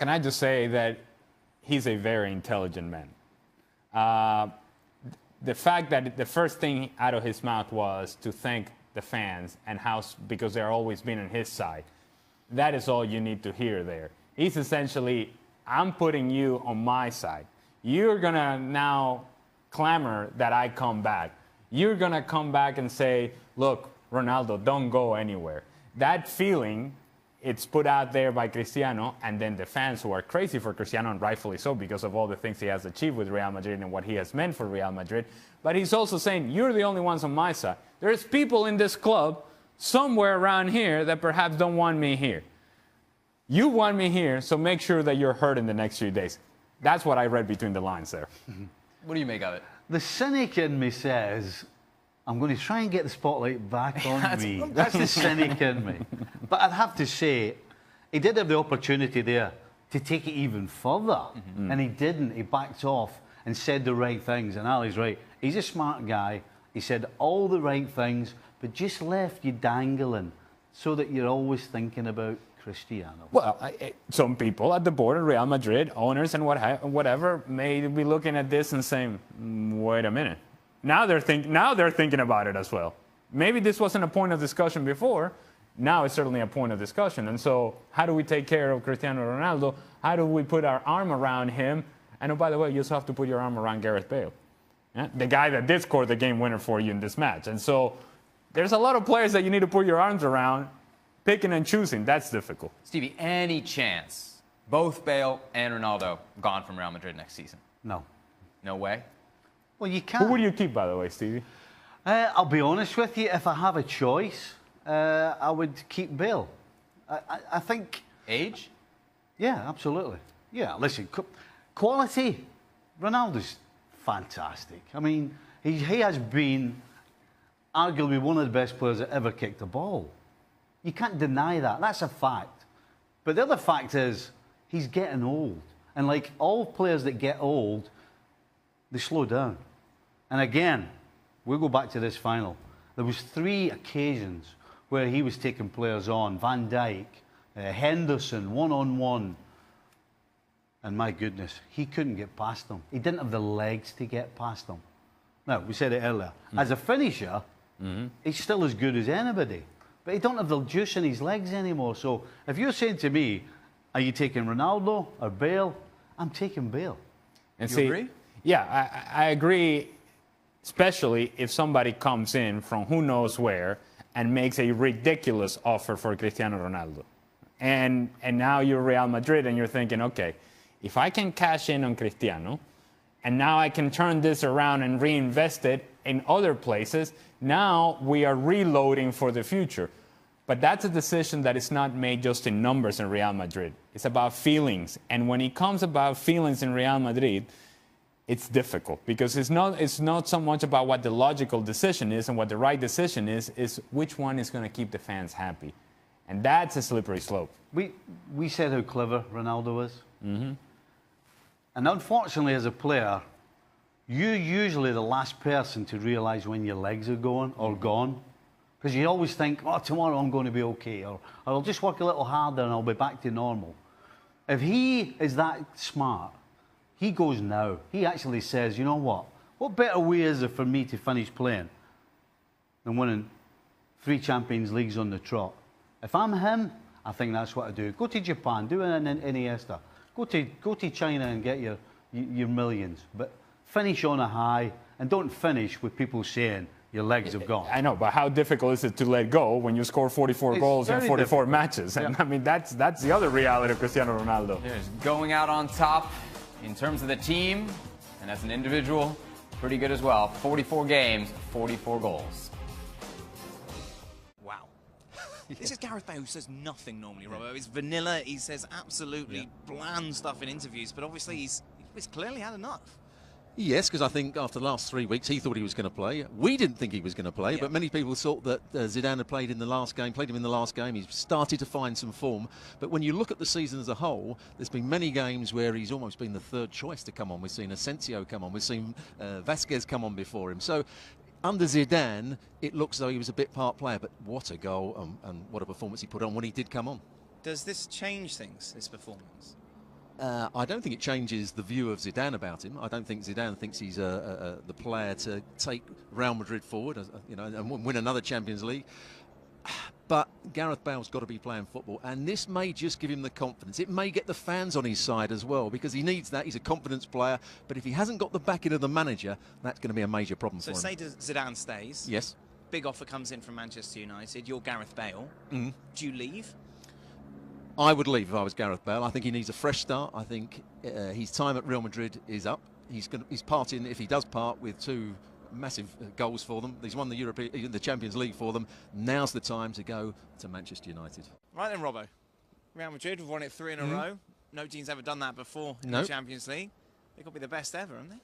can I just say that he's a very intelligent man. The fact that the first thing out of his mouth was to thank the fans and because they're always been on his side. That is all you need to hear there. He's essentially, I'm putting you on my side. You're going to now clamor that I come back. You're going to come back and say, look, Ronaldo, don't go anywhere. That feeling, it's put out there by Cristiano, and then the fans who are crazy for Cristiano, and rightfully so because of all the things he has achieved with Real Madrid and what he has meant for Real Madrid. But he's also saying, you're the only ones on my side. There's people in this club somewhere around here that perhaps don't want me here. You want me here, so make sure that you're hurt in the next few days. That's what I read between the lines there. What do you make of it? The cynic in me says, I'm going to try and get the spotlight back on me. That's the cynic in me. But I'd have to say, he did have the opportunity there to take it even further. And he didn't. He backed off and said the right things. And Ali's right. He's a smart guy. He said all the right things, but just left you dangling so that you're always thinking about Cristiano. Well, some people at the board of Real Madrid, owners and whatever, may be looking at this and saying, wait a minute. Now they're thinking about it as well. Maybe this wasn't a point of discussion before. Now it's certainly a point of discussion. And so how do we take care of Cristiano Ronaldo? How do we put our arm around him? And oh, by the way, you also have to put your arm around Gareth Bale, the guy that did score the game winner for you in this match. And so there's a lot of players that you need to put your arms around. Picking and choosing, that's difficult. Stevie, any chance both Bale and Ronaldo gone from Real Madrid next season? No. No way? Well, you can't. Who would you keep, by the way, Stevie? I'll be honest with you. If I have a choice, I would keep Bale. I think... Age? Yeah, absolutely. Yeah, listen, quality, Ronaldo's fantastic. I mean, he has been arguably one of the best players that ever kicked a ball. You can't deny that. That's a fact. But the other fact is, he's getting old. And like all players that get old, they slow down. And again, we'll go back to this final. There was 3 occasions where he was taking players on. Van Dijk, Henderson, one-on-one. And my goodness, he couldn't get past them. He didn't have the legs to get past them. Now, we said it earlier. As a finisher, he's still as good as anybody. But he don't have the juice in his legs anymore. So if you're saying to me, are you taking Ronaldo or Bale? I'm taking Bale. And you agree? Yeah, I agree, especially if somebody comes in from who knows where and makes a ridiculous offer for Cristiano Ronaldo. And now you're Real Madrid and you're thinking, okay, if I can cash in on Cristiano and now I can turn this around and reinvest it in other places, now we are reloading for the future. But that's a decision that is not made just in numbers in Real Madrid. It's about feelings. And when it comes about feelings in Real Madrid, it's difficult because it's not so much about what the logical decision is and what the right decision is which one is going to keep the fans happy. And that's a slippery slope. We said how clever Ronaldo is. And unfortunately, as a player, you're usually the last person to realise when your legs are going or gone. Because you always think, oh, tomorrow I'm going to be okay. Or I'll just work a little harder and I'll be back to normal. If he is that smart, he goes now. He actually says, you know what? What better way is there for me to finish playing than winning 3 Champions Leagues on the trot? If I'm him, I think that's what I do. Go to Japan, do an Iniesta. Go to China and get your millions. But finish on a high and don't finish with people saying your legs have gone. I know, but how difficult is it to let go when you score 44 goals in 44 matches? And I mean, that's the other reality of Cristiano Ronaldo. He's going out on top in terms of the team and as an individual, pretty good as well. 44 games, 44 goals. Wow. This is Gareth Bale who says nothing normally, Robbo. He's vanilla. He says absolutely bland stuff in interviews, but obviously he's clearly had enough. Yes, because I think after the last 3 weeks, he thought he was going to play. We didn't think he was going to play, but many people thought that Zidane had played him in the last game. He's started to find some form. But when you look at the season as a whole, there's been many games where he's almost been the third choice to come on. We've seen Asensio come on. We've seen Vasquez come on before him. So under Zidane, it looks as though he was a bit part player. But what a goal and what a performance he put on when he did come on. Does this change things, this performance? I don't think it changes the view of Zidane about him. I don't think Zidane thinks he's the player to take Real Madrid forward, and win another Champions League. But Gareth Bale's got to be playing football, and this may just give him the confidence. It may get the fans on his side as well, because he needs that. He's a confidence player, but if he hasn't got the backing of the manager, that's going to be a major problem for him. So say Zidane stays. Yes. Big offer comes in from Manchester United. You're Gareth Bale. Do you leave? I would leave if I was Gareth Bale. I think he needs a fresh start. I think his time at Real Madrid is up. He's parting, if he does part, with 2 massive goals for them. He's won the Champions League for them. Now's the time to go to Manchester United. Right then, Robbo. Real Madrid have won it 3 in a row. No team's ever done that before in the Champions League. They could be the best ever, haven't they?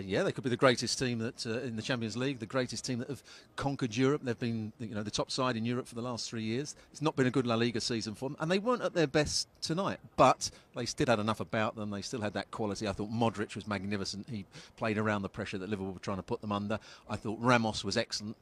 Yeah, they could be the greatest team that in the Champions League, the greatest team that have conquered Europe. They've been, the top side in Europe for the last 3 years. It's not been a good La Liga season for them, and they weren't at their best tonight. But they still had enough about them. They still had that quality. I thought Modric was magnificent. He played around the pressure that Liverpool were trying to put them under. I thought Ramos was excellent.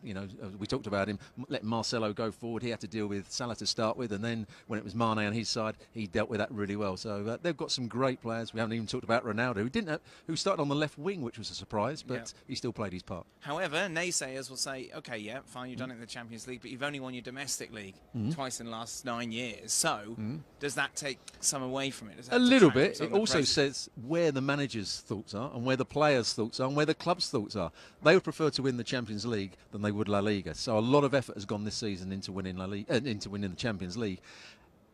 We talked about him letting Marcelo go forward. He had to deal with Salah to start with, and then when it was Mane on his side, he dealt with that really well. So they've got some great players. We haven't even talked about Ronaldo, who started on the left wing, which was a surprise. But he still played his part. However, naysayers will say, OK, yeah, fine, you've done it in the Champions League, but you've only won your domestic league twice in the last 9 years. So does that take some away from it? A little bit. It also says where the manager's thoughts are and where the players' thoughts are and where the club's thoughts are. They would prefer to win the Champions League than they would La Liga. So a lot of effort has gone this season into winning into winning the Champions League.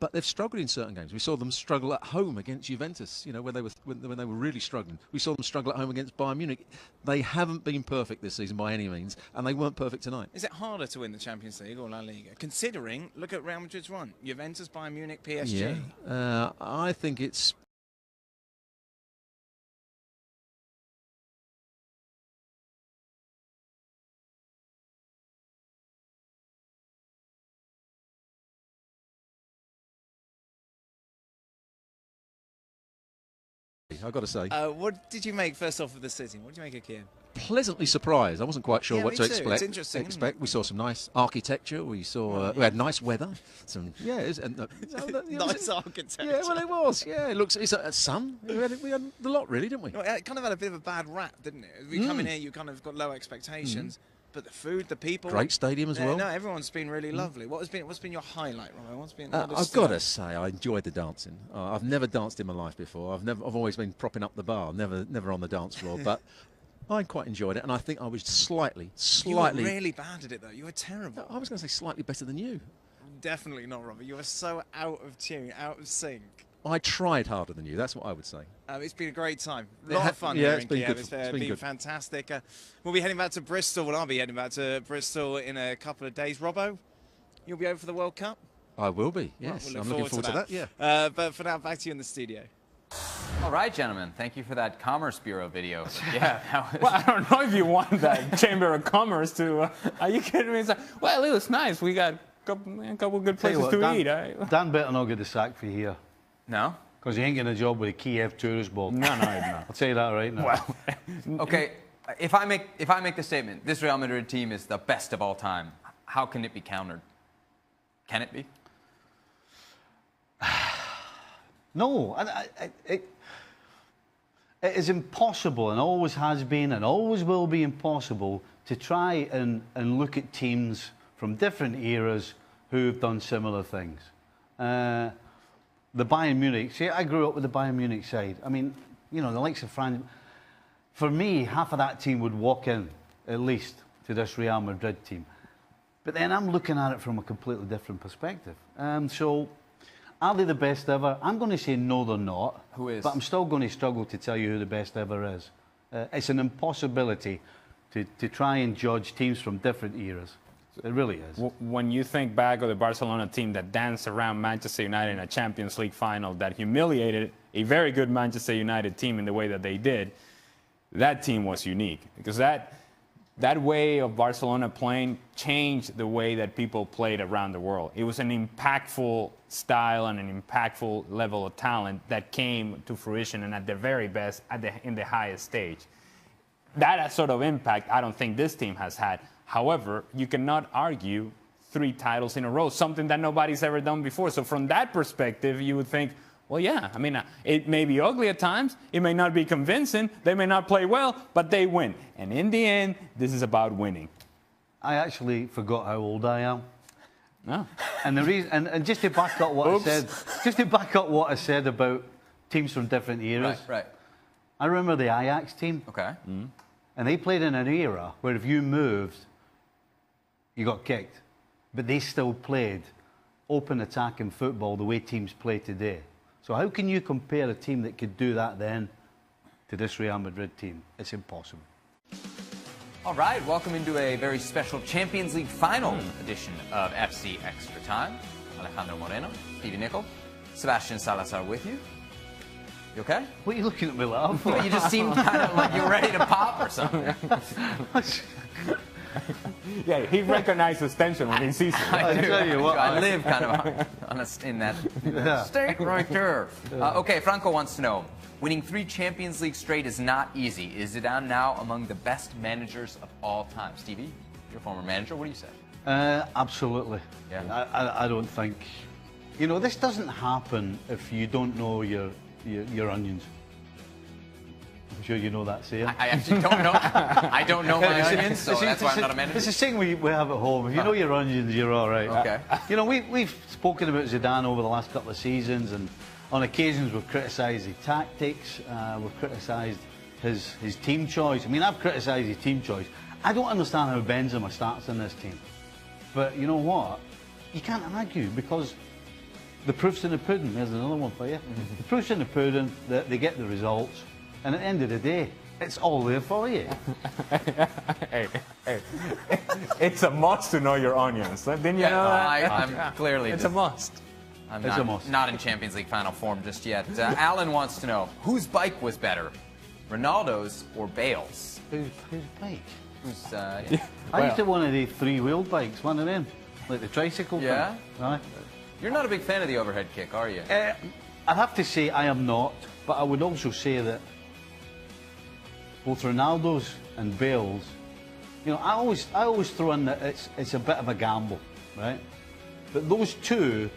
But they've struggled in certain games. We saw them struggle at home against Juventus, when they were really struggling. We saw them struggle at home against Bayern Munich. They haven't been perfect this season by any means, and they weren't perfect tonight. Is it harder to win the Champions League or La Liga? Considering, look at Real Madrid's run. Juventus, Bayern Munich, PSG. Yeah, I think it's... I've got to say. What did you make, first off, of the city? What did you make of Kiev? Pleasantly surprised. I wasn't quite sure what to expect. It's interesting. We saw some nice architecture. We saw we had nice weather. Nice architecture. Yeah, well, it was. Yeah, it looks. It's a sun. We had the lot, really, didn't we? Well, it kind of had a bit of a bad rap, didn't it? We come in here, you kind of got low expectations. But the food, the people... Great stadium as well. No, everyone's been really lovely. What's been your highlight, Romo? I've got to say, I enjoyed the dancing. I've never danced in my life before. I've always been propping up the bar, never on the dance floor. But I quite enjoyed it, and I think I was slightly... You were really bad at it, though. You were terrible. I was going to say slightly better than you. Definitely not, Robert. You were so out of tune, out of sync. I tried harder than you. That's what I would say. It's been a great time. A lot of fun here in Kiev. It's been good. Fantastic. We'll be heading back to Bristol. Well, I'll be heading back to Bristol in a couple of days. Robbo, you'll be over for the World Cup? I will be, yes. Well, I'm looking forward to that. Yeah. But for now, back to you in the studio. All right, gentlemen. Thank you for that Commerce Bureau video. Yeah. Well, I don't know if you want that Chamber of Commerce to... are you kidding me? It's like, well, it was nice. We got a couple of good places to eat. Dan better not get the sack for here. No? Because he ain't getting a job with the Kiev tourist board. No, he's not. I'll tell you that right now. Well, okay, if I make the statement, this Real Madrid team is the best of all time, how can it be countered? Can it be? No, it is impossible, and always has been, and always will be impossible to try and look at teams from different eras who've done similar things. The Bayern Munich, see, I grew up with the Bayern Munich side. I mean, the likes of France. For me, half of that team would walk in, at least, to this Real Madrid team. But then I'm looking at it from a completely different perspective. So, are they the best ever? I'm going to say no, they're not. Who is? But I'm still going to struggle to tell you who the best ever is. It's an impossibility to try and judge teams from different eras. It really is. When you think back of the Barcelona team that danced around Manchester United in a Champions League final, that humiliated a very good Manchester United team in the way that they did, that team was unique. Because that way of Barcelona playing changed the way that people played around the world. It was an impactful style and an impactful level of talent that came to fruition and at their very best in the highest stage. That sort of impact I don't think this team has had. However, you cannot argue 3 titles in a row, something that nobody's ever done before. So from that perspective, you would think, Well, yeah. I mean, it may be ugly at times. It may not be convincing. They may not play well, but they win. And in the end, this is about winning. I actually forgot how old I am. No. And the reason, and just to back up what I said about teams from different eras. Right. I remember the Ajax team. Okay. And they played in an era where if you moved, you got kicked. But they still played open attacking football the way teams play today. So how can you compare a team that could do that then to this Real Madrid team? It's impossible. All right, welcome into a very special Champions League final edition of FC Extra Time. Alejandro Moreno, Stevie Nicol, Sebastian Salazar with you. You okay? What are you looking at me like? You just seem kind of like you're ready to pop or something. Yeah, he recognizes tension when he sees it. I tell you what, I live kind of in that state right there. Okay, Franco wants to know, winning 3 Champions League straight is not easy. Is Zidane now among the best managers of all time? Stevie, you're a former manager. What do you say? Absolutely. Yeah. I don't think... You know, this doesn't happen if you don't know your onions. I'm sure you know that saying. I actually don't know. I don't know my onions, so that's why I'm not a manager. It's a thing we have at home. If you know your onions, you're all right. Okay. You know, we've spoken about Zidane over the last couple of seasons, and on occasions we've criticised his tactics, we've criticised his team choice. I mean, I've criticised his team choice. I don't understand how Benzema starts in this team. But you know what? You can't argue, because the proof's in the pudding. There's another one for you. The proof's in the pudding, they get the results, and at the end of the day, it's all there for you. Hey, it's a must to know your onions. Didn't you know that? I'm clearly... It's a must. I'm It's a must. not in Champions League final form just yet. Alan wants to know, whose bike was better, Ronaldo's or Bale's? Who's bike? Who's, I used to have one of the 3-wheeled bikes, one of them, like the tricycle Yeah? thing. Aye. You're not a big fan of the overhead kick, are you? I'd have to say I am not, but I would also say that both Ronaldo's and Bale's, you know, I always throw in that it's a bit of a gamble, right? But those two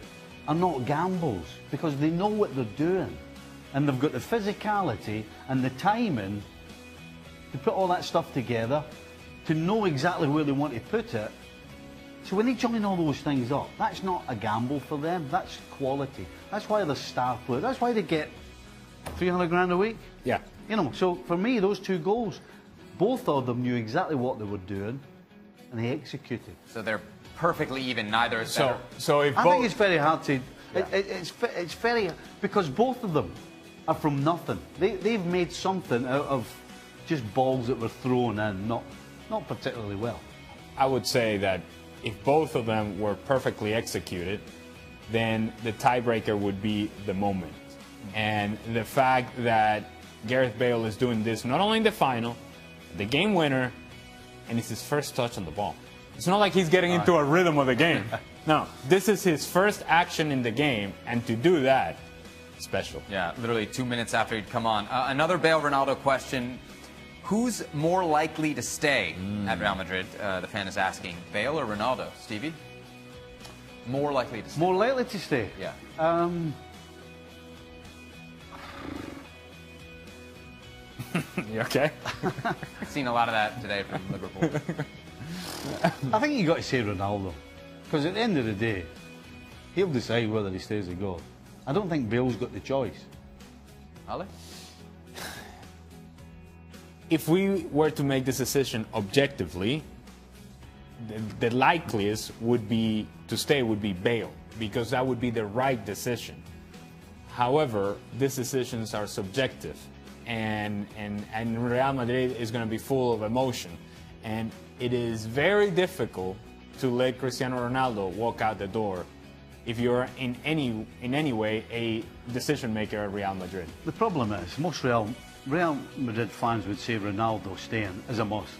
are not gambles, because they know what they're doing, and they've got the physicality and the timing to put all that stuff together, to know exactly where they want to put it. So when they join all those things up, that's not a gamble for them, that's quality. That's why they're star players. That's why they get 300 grand a week. Yeah. You know, so for me, those 2 goals, both of them knew exactly what they were doing, and they executed. So they're perfectly even, neither is better. So if I both... think it's very hard to... It's very... Because both of them are from nothing. They've made something out of just balls that were thrown in, not particularly well. I would say that if both of them were perfectly executed, then the tiebreaker would be the moment. And the fact that Gareth Bale is doing this not only in the final, the game winner, and it's his first touch on the ball. It's not like he's getting into a rhythm of the game. No, this is his first action in the game, and to do that, special. Yeah, literally 2 minutes after he'd come on. Another Bale-Ronaldo question. Who's more likely to stay at Real Madrid? The fan is asking. Bale or Ronaldo? Stevie? More likely to stay. More likely to stay? Yeah. You okay? I've seen a lot of that today from Liverpool. I think you got to say Ronaldo, because at the end of the day, he'll decide whether he stays or goes. I don't think Bale's got the choice. Ali? If we were to make this decision objectively, the likeliest would be to stay would be Bale, because that would be the right decision. However, these decisions are subjective, and Real Madrid is going to be full of emotion, and it is very difficult to let Cristiano Ronaldo walk out the door if you're in any way a decision maker at Real Madrid. The problem is, most Real Madrid fans would say Ronaldo staying is a must.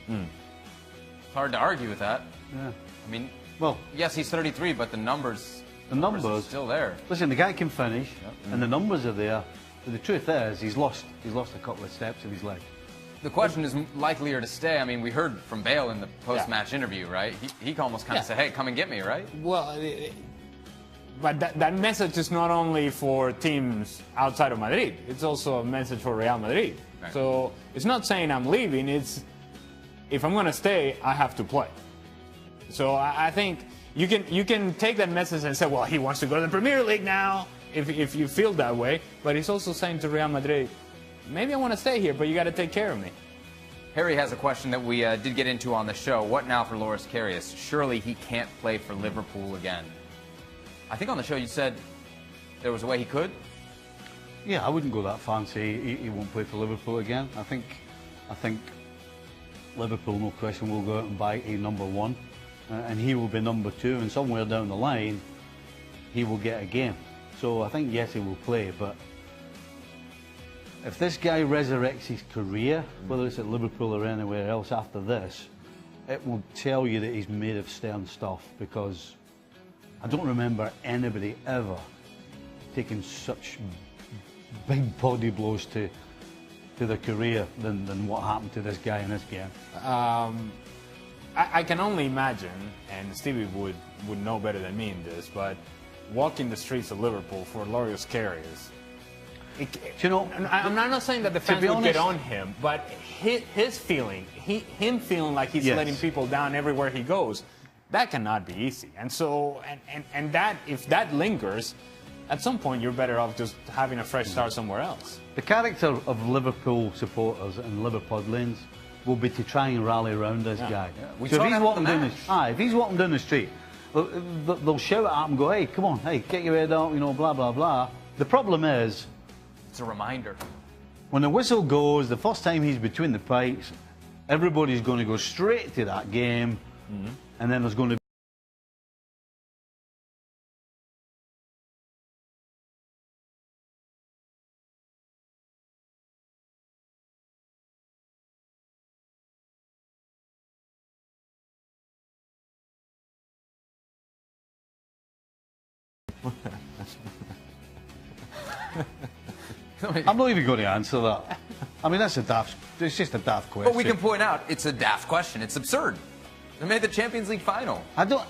It's hard to argue with that. Yeah. I mean, Well, yes, he's 33, but the numbers are still there. Listen, the guy can finish, and the numbers are there. But the truth is, he's lost a couple of steps in his leg. The question is likelier to stay. I mean, we heard from Bale in the post-match interview, right? He almost kind of said, hey, come and get me, right? Well, But that message is not only for teams outside of Madrid. It's also a message for Real Madrid. Right. So it's not saying I'm leaving. It's if I'm going to stay, I have to play. So I think you can take that message and say, well, he wants to go to the Premier League now, if you feel that way. But he's also saying to Real Madrid, maybe I want to stay here, but you got to take care of me. Harry has a question that we did get into on the show. What now for Loris Karius? Surely he can't play for Liverpool again. I think on the show you said there was a way he could. Yeah, I wouldn't go that far and say he won't play for Liverpool again. I think Liverpool, no question, will go out and buy a number one, and he will be number two, and somewhere down the line, he will get a game. So I think, yes, he will play, but if this guy resurrects his career, whether it's at Liverpool or anywhere else after this, it will tell you that he's made of stern stuff, because I don't remember anybody ever taking such big body blows to their career than what happened to this guy in this game. I can only imagine, and Stevie would know better than me in this, but walking the streets of Liverpool for Loris Karius. You know, I'm not saying that the fans would honest, get on him, but his feeling, him feeling like he's letting people down everywhere he goes, that cannot be easy. And so, and that if that lingers, at some point you're better off just having a fresh start somewhere else. the character of Liverpool supporters and Liverpudlians will be to try and rally around this guy. Yeah. We So saw if he's that walking at the down match. if he's walking down the street, they'll shout at him and go, "Hey, come on, hey, get your head out, you know, blah blah blah." The problem is, It's a reminder. when the whistle goes, the first time he's between the pipes, everybody's going to go straight to that game, and then there's going to I'm not even going to answer that. I mean, it's just a daft question. But we can point out it's a daft question. It's absurd. They made the Champions League final. The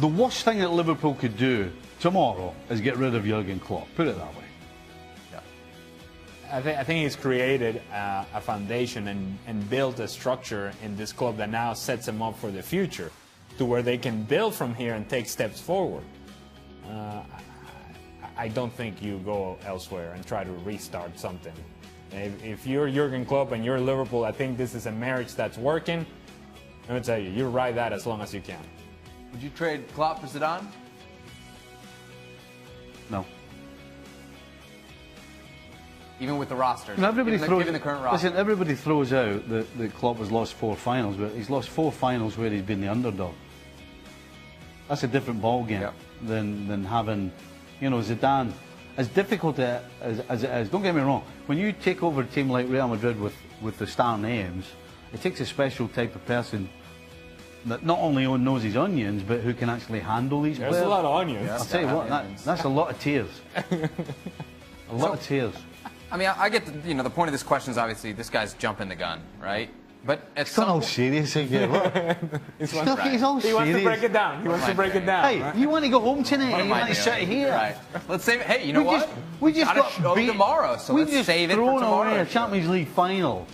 worst thing that Liverpool could do tomorrow is get rid of Jurgen Klopp. Put it that way. Yeah. I think he's created a foundation and built a structure in this club that now sets them up for the future, to where they can build from here and take steps forward. I don't think you go elsewhere and try to restart something. If you're Jurgen Klopp and you're Liverpool, I think this is a marriage that's working. Let me tell you, you ride that as long as you can. Would you trade Klopp for Zidane? No. Even with the rosters? And everybody given the current roster? Listen, everybody throws out that Klopp has lost 4 finals, but he's lost 4 finals where he's been the underdog. That's a different ballgame than having, you know, Zidane. As difficult as it is, don't get me wrong, when you take over a team like Real Madrid with the star names, it takes a special type of person that not only knows his onions, but who can actually handle these players. There's a lot of onions. I'll tell you what, that's a lot of tears. A lot of tears. I mean, I get the point of this question is obviously this guy's jumping the gun, right? But at It's not all serious again. He's all He wants to break it down. He wants to break it down. Hey, right? you want to go home tonight? What You am I want to doing? sit here? Right. Let's save it. Hey, you know what? We just got a got show beat tomorrow, so we let's just save it for thrown tomorrow. away a Champions League final,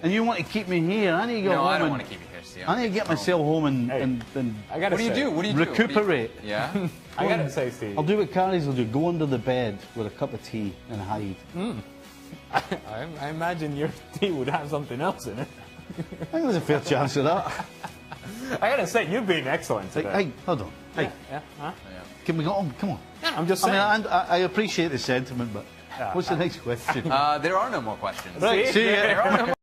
and you want to keep me here? I need to go No, home. I don't and- want to keep you here, Steve. I need to get myself home and I gotta What do you say, do? What do you recuperate. do? Yeah. I gotta say, Steve. I'll do what Carrie's will do. Go under the bed with a cup of tea and hide. I imagine your tea would have something else in it. I think there's a fair chance of that. I gotta say, you've been excellent today. Hey, hold on. Hey, Yeah, huh? can we go on? Come on. Yeah, I'm just I saying. mean, I appreciate the sentiment, but what's the next question? There are no more questions. Right, see ya. There are no more